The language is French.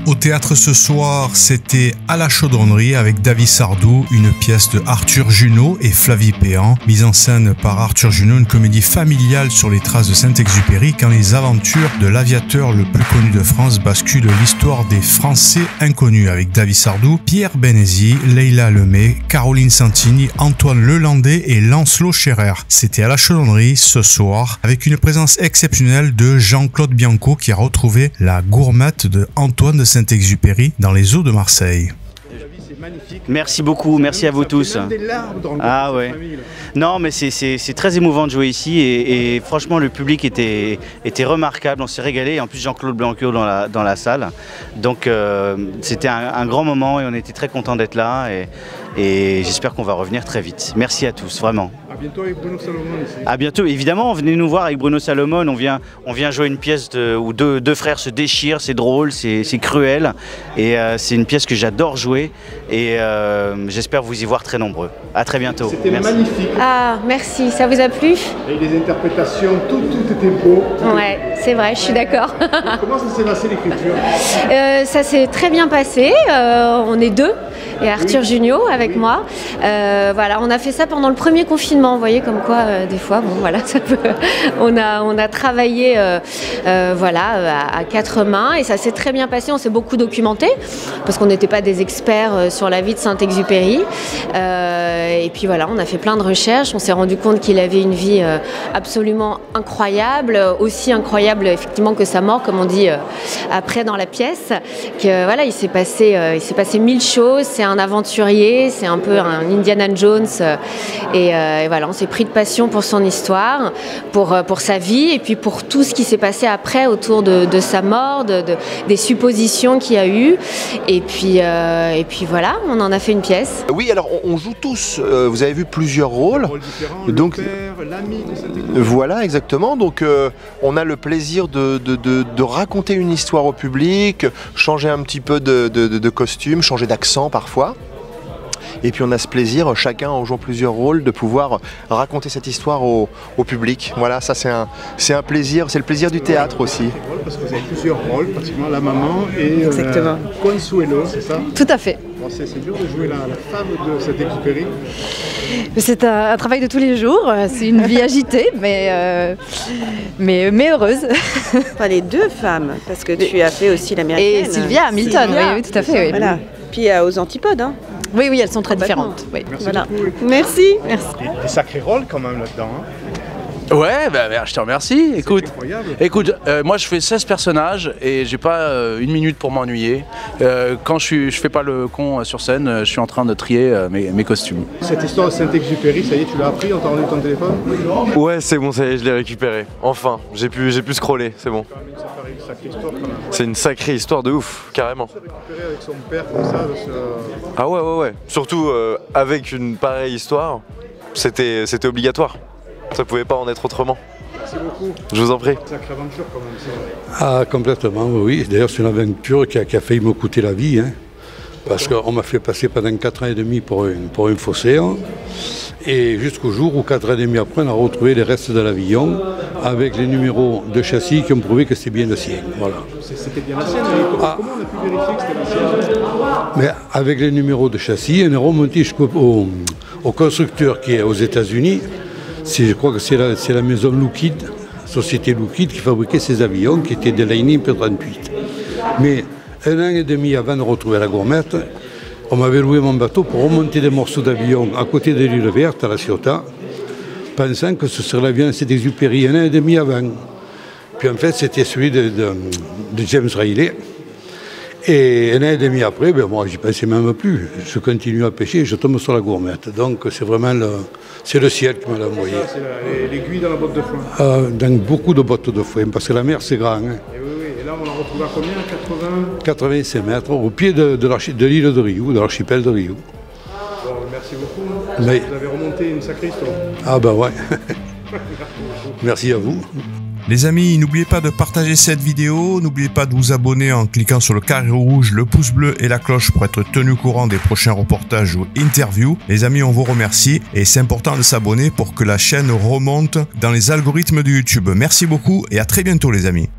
Au théâtre ce soir, c'était À la chaudronnerie avec David Sardou, une pièce de Arthur Junot et Flavie Péan, mise en scène par Arthur Junot, une comédie familiale sur les traces de Saint-Exupéry quand les aventures de l'aviateur le plus connu de France basculent l'histoire des Français inconnus avec David Sardou, Pierre Bénézy, Leila Lemay, Caroline Santini, Antoine Lelandais et Lancelot Scherer. C'était À la chaudronnerie ce soir avec une présence exceptionnelle de Jean-Claude Bianco qui a retrouvé la gourmette de Antoine de Saint-Exupéry dans les eaux de Marseille. Merci beaucoup, merci à vous tous. Ah ouais. Non mais c'est très émouvant de jouer ici et franchement le public était remarquable, on s'est régalé et en plus Jean-Claude Bianco dans la salle. Donc c'était un grand moment et on était très contents d'être là et j'espère qu'on va revenir très vite. Merci à tous, vraiment. À bientôt avec Bruno Salomon ici. À bientôt, évidemment, venez nous voir avec Bruno Salomon, on vient jouer une pièce où deux frères se déchirent, c'est drôle, c'est cruel et c'est une pièce que j'adore jouer et j'espère vous y voir très nombreux. À très bientôt. C'était magnifique. Ah, merci, ça vous a plu? Et les interprétations, tout était beau. Ouais, c'est vrai, je suis d'accord. Comment ça s'est passé l'écriture? Ça s'est très bien passé, on est deux. Et Arthur Junot avec moi. Voilà, on a fait ça pendant le premier confinement. Vous voyez comme quoi, des fois, bon voilà, ça peut... on a travaillé, voilà, à quatre mains et ça s'est très bien passé. On s'est beaucoup documenté parce qu'on n'était pas des experts sur la vie de Saint-Exupéry. Et puis voilà, on a fait plein de recherches. On s'est rendu compte qu'il avait une vie absolument incroyable, aussi incroyable effectivement que sa mort, comme on dit après dans la pièce. Que voilà, il s'est passé 1000 choses. C'est un aventurier, c'est un peu un Indiana Jones et voilà, on s'est pris de passion pour son histoire, pour sa vie et puis pour tout ce qui s'est passé après autour de sa mort, des suppositions qu'il y a eu et puis voilà, on en a fait une pièce. Oui, alors on joue tous, vous avez vu plusieurs rôles, donc l'ami de cette équipe. voilà exactement, donc on a le plaisir de raconter une histoire au public, changer un petit peu de costume, changer d'accent parfois. Et puis on a ce plaisir, chacun en jouant plusieurs rôles, de pouvoir raconter cette histoire au public. Voilà, ça c'est un plaisir, c'est le plaisir du théâtre aussi. Parce que vous avez plusieurs rôles, pratiquement la maman et Consuelo, c'est ça? Tout à fait. Bon, c'est dur de jouer la femme de Saint-Exupéry. C'est un travail de tous les jours, c'est une vie agitée, mais heureuse. Enfin, les deux femmes, parce que tu as fait aussi l'américaine. Et Sylvia Hamilton, oui, tout à fait. Oui. Voilà. Puis aux antipodes. Hein. Oui, elles sont très différentes. Oui. Merci voilà. beaucoup. Merci. Des sacrés rôles quand même là-dedans. Hein. Ouais, je te remercie. Écoute, moi je fais 16 personnages et j'ai pas une minute pour m'ennuyer. Quand je fais pas le con sur scène, je suis en train de trier mes costumes. Cette histoire de Saint-Exupéry, ça y est, tu l'as appris, on t'a rendu ton téléphone? Ouais, c'est bon, ça y est, je l'ai récupéré. Enfin, j'ai pu scroller, c'est bon. C'est une sacrée histoire de ouf, carrément. Récupérer avec son père comme ça, Ah ouais. Surtout avec une pareille histoire, c'était obligatoire. Ça pouvait pas en être autrement. Merci beaucoup. Je vous en prie. Sacrée aventure quand même, ça. Ah, complètement, oui. D'ailleurs, c'est une aventure qui a failli me coûter la vie. Hein, parce qu'on m'a fait passer pendant 4 ans et demi pour un faussaire. Et jusqu'au jour où 4 ans et demi après, on a retrouvé les restes de l'avion avec les numéros de châssis qui ont prouvé que c'était bien le sien. Voilà. C'était bien la sienne, mais comment on a pu vérifier que c'était la sienne? Mais avec les numéros de châssis, on est remonté jusqu'au constructeur qui est aux États-Unis. Je crois que c'est la maison Lockheed, société Lockheed, qui fabriquait ces avions, qui étaient des Lightning P-38. Mais 1 an et demi avant de retrouver la gourmette, on m'avait loué mon bateau pour remonter des morceaux d'avion à côté de l'île verte, à La Ciotat, pensant que ce serait l'avion de Saint-Exupéry 1 an et demi avant. Puis en fait, c'était celui de James Riley. Et 1 an et demi après, moi, j'y pensais même plus. Je continue à pêcher et je tombe sur la gourmette. Donc c'est vraiment le ciel qui m'a envoyé. C'est l'aiguille dans la botte de foin. Dans beaucoup de bottes de foin, parce que la mer c'est grand. Hein. Et oui, et là on l'a retrouvé à combien? 85 mètres, au pied de l'île de Rio, de l'archipel de Rio. Bon, merci beaucoup. Mais... Vous avez remonté une sacrée histoire. Ah bah ouais. Merci à vous. Les amis, n'oubliez pas de partager cette vidéo, n'oubliez pas de vous abonner en cliquant sur le carré rouge, le pouce bleu et la cloche pour être tenu au courant des prochains reportages ou interviews. Les amis, on vous remercie et c'est important de s'abonner pour que la chaîne remonte dans les algorithmes de YouTube. Merci beaucoup et à très bientôt les amis.